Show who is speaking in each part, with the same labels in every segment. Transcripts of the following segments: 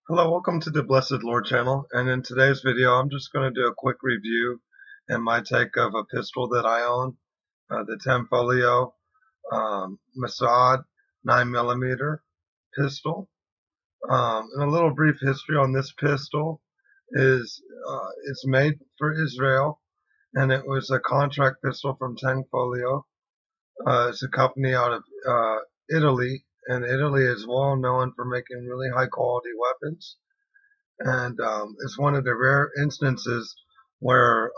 Speaker 1: Hello, welcome to the Blessed Lord channel, and in today's video I'm just going to do a quick review and my take of a pistol that I own, the Tanfoglio Mossad 9mm pistol. And a little brief history on this pistol is it's made for Israel, and it was a contract pistol from Tanfoglio. It's a company out of Italy, and Italy is well known for making really high quality weapons. And it's one of the rare instances where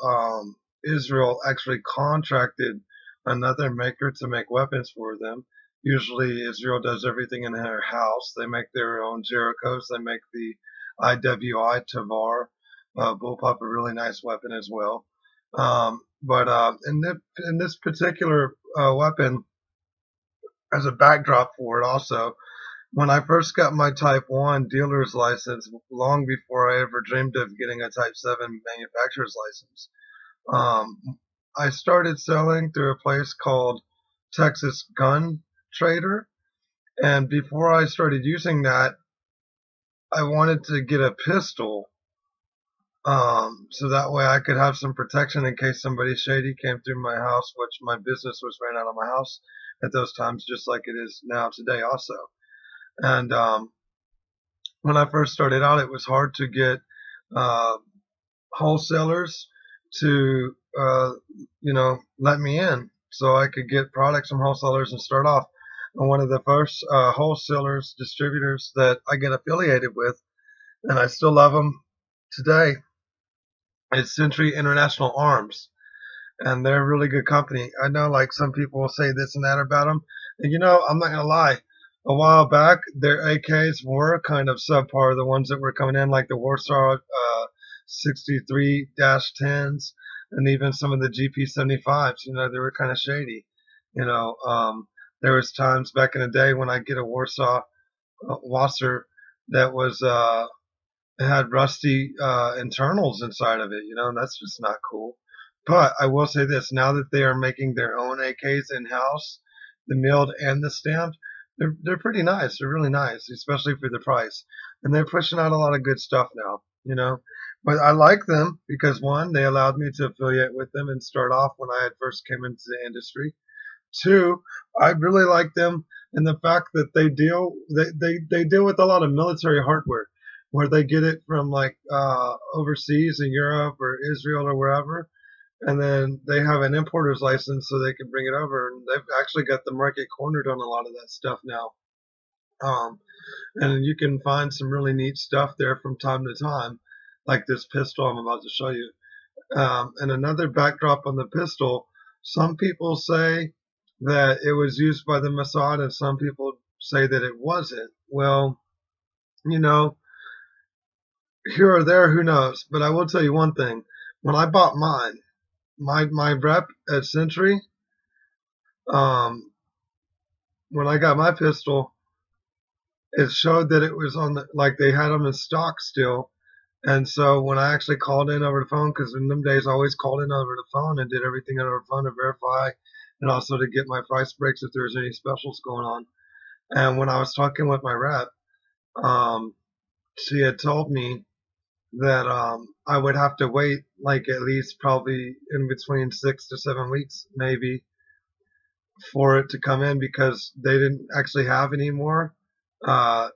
Speaker 1: Israel actually contracted another maker to make weapons for them. Usually, Israel does everything in their house. They make their own Jerichos. They make the IWI Tavar bullpup, a really nice weapon as well. But in this particular weapon, as a backdrop for it, also, when I first got my Type 1 dealer's license, long before I ever dreamed of getting a Type 7 manufacturer's license, I started selling through a place called Texas Gun Trader. And before I started using that, I wanted to get a pistol, so that way I could have some protection in case somebody shady came through my house, which my business was ran out of my house at those times, just like it is now today also. And when I first started out, it was hard to get uh, wholesalers to, let me in so I could get products from wholesalers and start off. And one of the first wholesalers, distributors that I get affiliated with, and I still love them today, is Century International Arms. And they're a really good company. I know, like, some people will say this and that about them. And I'm not gonna lie. A while back, their AKs were kind of subpar. The ones that were coming in, like the Warsaw 63-10s, and even some of the GP75s. They were kind of shady. There was times back in the day when I get a Warsaw Wasser that was it had rusty internals inside of it, and that's just not cool. But I will say this: now that they are making their own AKs in house, the milled and the stamped, they're pretty nice. They're really nice, especially for the price. And they're pushing out a lot of good stuff now. But I like them because, one, they allowed me to affiliate with them and start off when I had first came into the industry. Two, I really like them in the fact that they deal with a lot of military hardware, where they get it from, like, overseas in Europe or Israel or wherever, and then they have an importer's license so they can bring it over. And they've actually got the market cornered on a lot of that stuff now. Um, and you can find some really neat stuff there from time to time, like this pistol I'm about to show you. And another backdrop on the pistol, some people say that it was used by the Mossad, and some people say that it wasn't. Well, you know, here or there, who knows? But I will tell you one thing: when I bought mine, my rep at Century, um, when I got my pistol, it showed that it was on like they had them in stock still. And so when I actually called in over the phone, because in them days I always called in over the phone and did everything over the phone to verify, and also to get my price breaks if there was any specials going on. And when I was talking with my rep, um, she had told me that I would have to wait like at least probably in between 6 to 7 weeks maybe for it to come in, because they didn't actually have any more uh,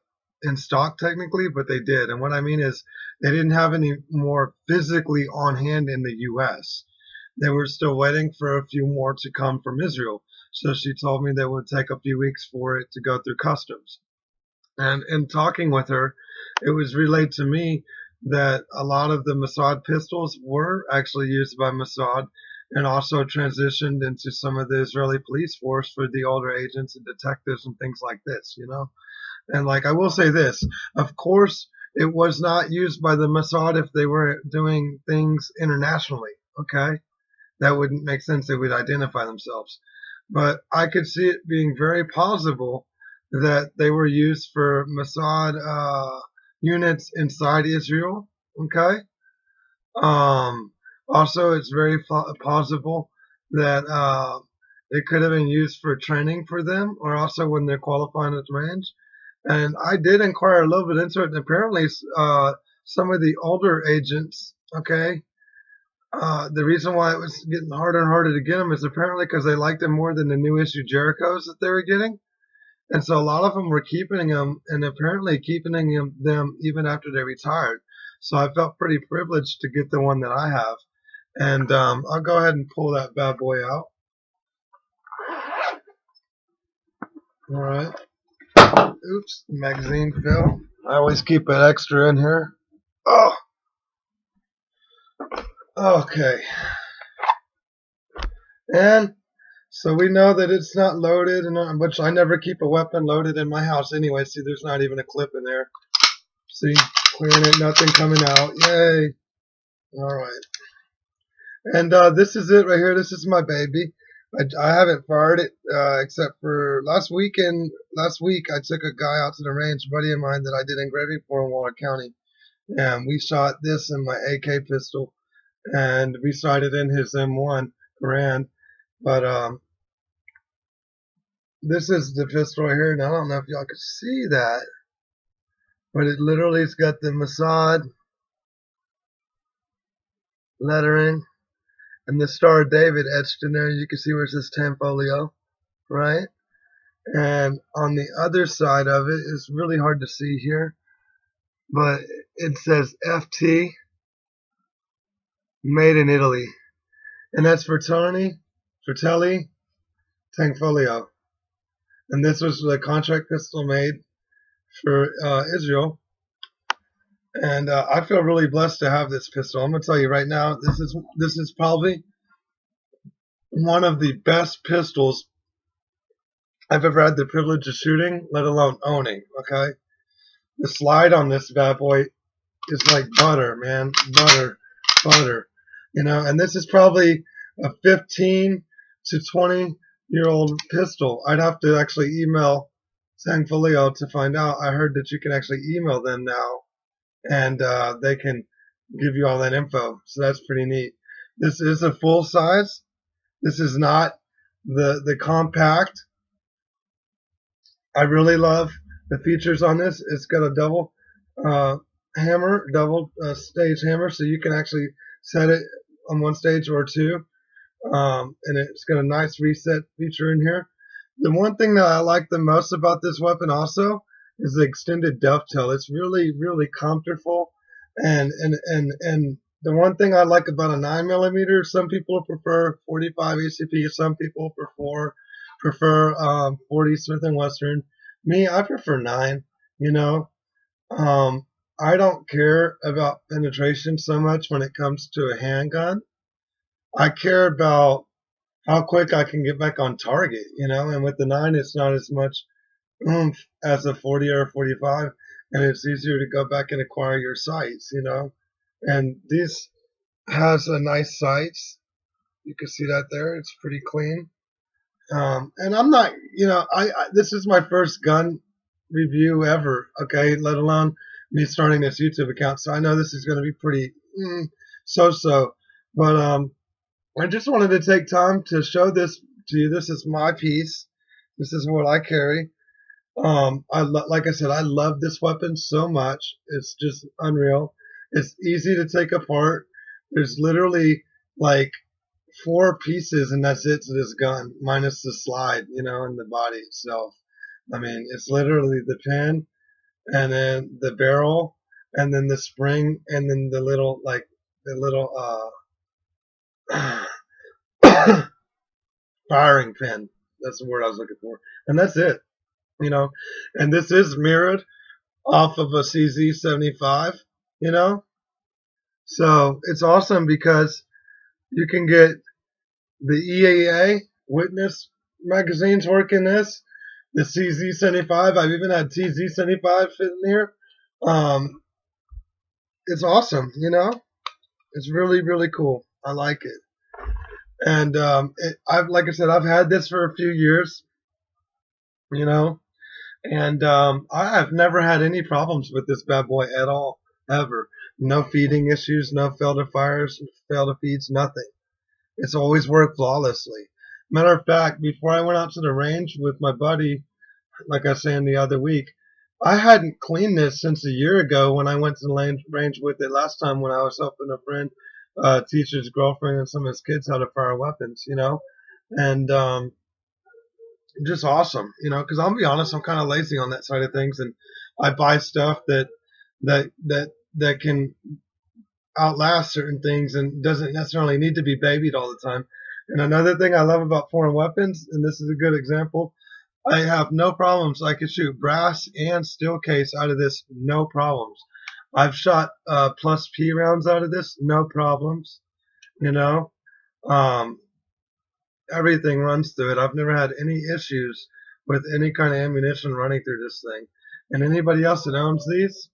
Speaker 1: in stock technically, but they did. And what I mean is they didn't have any more physically on hand in the U.S. They were still waiting for a few more to come from Israel. So she told me that it would take a few weeks for it to go through customs. And in talking with her, it was relayed to me that a lot of the Mossad pistols were actually used by Mossad and also transitioned into some of the Israeli police force for the older agents and detectives and things like this. And, like, I will say this, of course, it was not used by the Mossad if they were doing things internationally, okay? That wouldn't make sense. They would identify themselves. But I could see it being very plausible that they were used for Mossad units inside Israel. Okay. Um, Also, it's very plausible that it could have been used for training for them, or also when they're qualifying at the range. And I did inquire a little bit into it, and apparently, some of the older agents, okay, the reason why it was getting harder and harder to get them is apparently because they liked them more than the new issue Jerichos that they were getting. And so a lot of them were keeping them and apparently keeping them even after they retired. So I felt pretty privileged to get the one that I have. And I'll go ahead and pull that bad boy out. All right. Oops, magazine fell. I always keep an extra in here. Oh, okay. And so we know that it's not loaded, and which I never keep a weapon loaded in my house anyway. See, there's not even a clip in there. See, clearing it, nothing coming out. Yay. All right. And this is it right here. This is my baby. I haven't fired it except for last weekend. Last week, I took a guy out to the range, a buddy of mine that I did engraving for in Waller County. And we shot this in my AK pistol. And we sighted in his M1 Garand. But this is the pistol right here. And I don't know if y'all can see that. But it literally has got the Mossad lettering and the Star of David etched in there. You can see where it says Tanfoglio, right? And on the other side of it is really hard to see here, but it says FT made in Italy. And that's Fratelli Tanfoglio. And this was the contract pistol made for Israel. And I feel really blessed to have this pistol. I'm gonna tell you right now, this is probably one of the best pistols I've ever had the privilege of shooting, let alone owning. Okay, the slide on this bad boy is like butter, man, butter. You know, and this is probably a 15 to 20-year-old pistol. I'd have to actually email Tanfoglio to find out. I heard that you can actually email them now, and they can give you all that info. So that's pretty neat. This is a full size. This is not the compact. I really love the features on this. It's got a double hammer, double stage hammer, so you can actually set it on one stage or two. And it's got a nice reset feature in here. The one thing that I like the most about this weapon also is the extended dovetail. It's really, really comfortable. And the one thing I like about a 9mm, some people prefer 45 ACP, some people prefer 40 Smith and Western. Me, I prefer 9. You know, I don't care about penetration so much when it comes to a handgun. I care about how quick I can get back on target, you know, and with the 9, it's not as much oomph as a 40 or a 45, and it's easier to go back and acquire your sights, you know. And this has a nice sights. You can see that there. It's pretty clean. And I'm not, you know, this is my first gun review ever, okay, let alone me starting this YouTube account. So I know this is going to be pretty so-so. But I just wanted to take time to show this to you. This is my piece. This is what I carry. Like I said, I love this weapon so much. It's just unreal. It's easy to take apart. There's literally like 4 pieces, and that's it to this gun, minus the slide, you know, and the body itself. I mean, it's literally the pin, and then the barrel, and then the spring, and then the little firing pin. That's the word I was looking for, and that's it, you know. And this is mirrored off of a CZ75, you know. So it's awesome because you can get the EAA witness magazines work in this. The CZ75. I've even had TZ75 fit in here. Um, it's awesome, you know. It's really, really cool. I like it. And like I said, I've had this for a few years, you know, and I have never had any problems with this bad boy at all, ever. No feeding issues, no fail to fires, fail to feeds, nothing. It's always worked flawlessly. Matter of fact, before I went out to the range with my buddy, like I was saying the other week, I hadn't cleaned this since a year ago when I went to the range with it last time when I was helping a friend teach his girlfriend and some of his kids how to fire weapons, and just awesome, because I'll be honest, I'm kind of lazy on that side of things, and I buy stuff that can outlast certain things and doesn't necessarily need to be babied all the time. And another thing I love about foreign weapons, and this is a good example, I have no problems. I can shoot brass and steel case out of this, no problems. I've shot plus P rounds out of this, no problems. You know, um, everything runs through it. I've never had any issues with any kind of ammunition running through this thing. And anybody else that owns these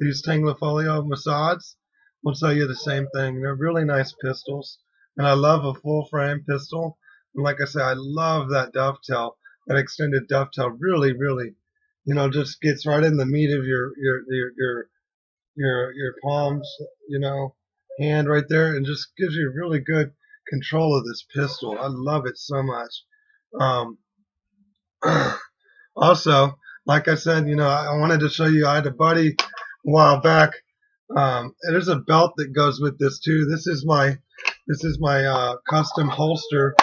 Speaker 1: Tanfoglio Mossads will tell you the same thing. They're really nice pistols, and I love a full frame pistol. And like I said, I love that dovetail, that extended dovetail. Really, really, just gets right in the meat of your palms, hand right there, and just gives you really good control of this pistol. I love it so much. Um, Also, like I said, I wanted to show you. I had a buddy a while back. There's a belt that goes with this too. This is my custom holster.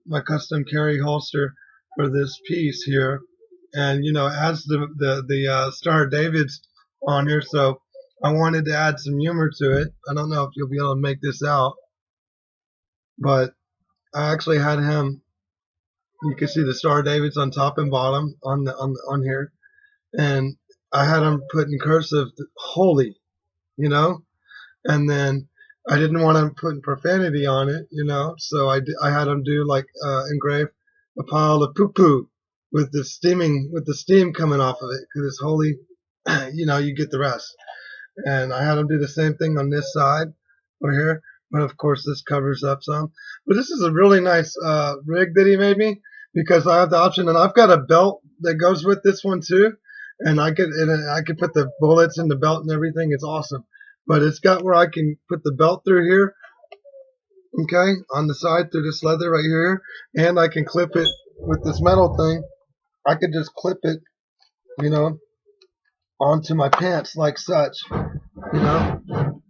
Speaker 1: My custom carry holster for this piece here, and it has the Star David's on here. So I wanted to add some humor to it. I don't know if you'll be able to make this out, but I actually had him. You can see the Star David's on top and bottom on here, and I had him put in cursive "holy," you know, and then I didn't want to put profanity on it, so I had him do like engrave a pile of poo poo with the steam coming off of it because it's holy, you get the rest. And I had him do the same thing on this side over here, but of course this covers up some. But this is a really nice rig that he made me because I have the option, and I've got a belt that goes with this one too, and I could put the bullets in the belt and everything. It's awesome, but it's got where I can put the belt through here, okay, on the side through this leather right here, and I can clip it with this metal thing. I could just clip it, you know, onto my pants like such, you know,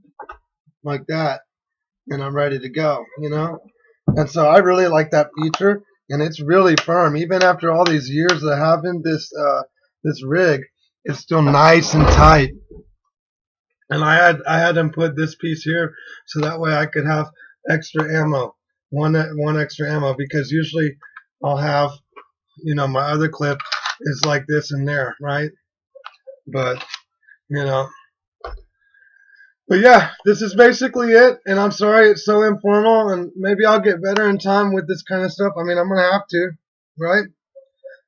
Speaker 1: like that, and I'm ready to go. And so I really like that feature, and it's really firm. Even after all these years of having this rig, it's still nice and tight. And I had him put this piece here so that way I could have extra ammo, one extra ammo, because usually I'll have my other clip is like this in there, right? But you know, but yeah, this is basically it. And I'm sorry it's so informal, and maybe I'll get better in time with this kind of stuff. I mean, I'm gonna have to, right?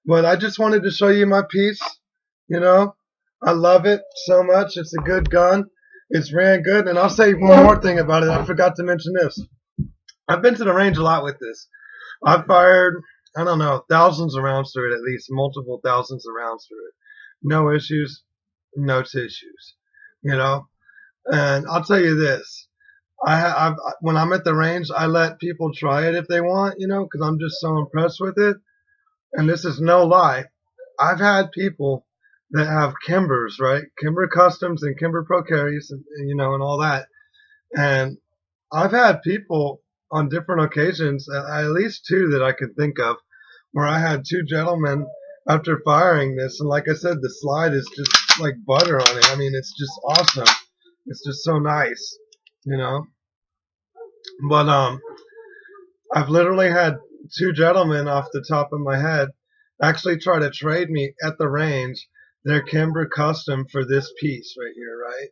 Speaker 1: But I just wanted to show you my piece. You know, I love it so much. It's a good gun. It's ran good. And I'll say one more thing about it. I forgot to mention this. I've been to the range a lot with this. I've fired, I don't know, thousands of rounds through it, at least multiple thousands of rounds through it. No issues, no tissues. You know, and I'll tell you this. When I'm at the range, I let people try it if they want, because I'm just so impressed with it. And this is no lie. I've had people that have Kimbers, right? Kimber Customs and Kimber Pro Carries, and all that. And I've had people on different occasions, at least two that I could think of, where I had two gentlemen after firing this, and like I said, the slide is just like butter on it. I mean, it's just awesome. It's just so nice, you know. But I've literally had two gentlemen off the top of my head actually try to trade me at the range their Kimber Custom for this piece right here, right?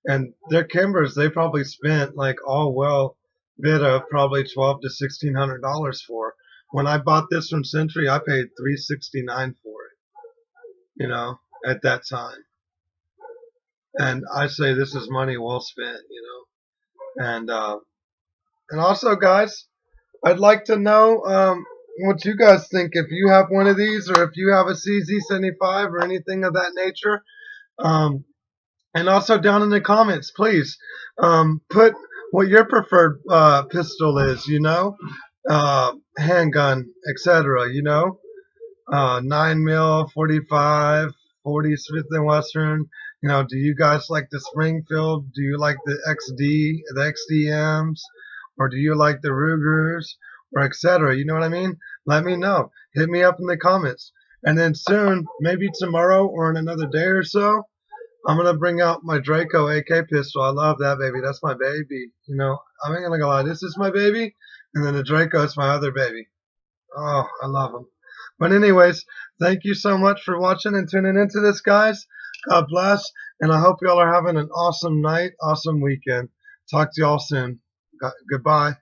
Speaker 1: And their Kimbers, they probably spent like all well bid of probably $1,200 to $1,600 for. When I bought this from Century, I paid $369 for it, at that time. And I say this is money well spent, and also, guys, I'd like to know what you guys think. If you have one of these, or if you have a CZ75 or anything of that nature. And also down in the comments, please put what your preferred pistol is, handgun, etc. 9 mil, 45, 40 Smith and Western? Do you guys like the Springfield? Do you like the XDMs, or do you like the Rugers, or etc.? You know what I mean? Let me know. Hit me up in the comments. And then soon, maybe tomorrow or in another day or so, I'm gonna bring out my Draco AK pistol. I love that baby. That's my baby. I ain't gonna lie. This is my baby, and then the Draco is my other baby. Oh, I love them. But anyways, thank you so much for watching and tuning into this, guys. God bless, and I hope y'all are having an awesome night, awesome weekend. Talk to y'all soon. Goodbye.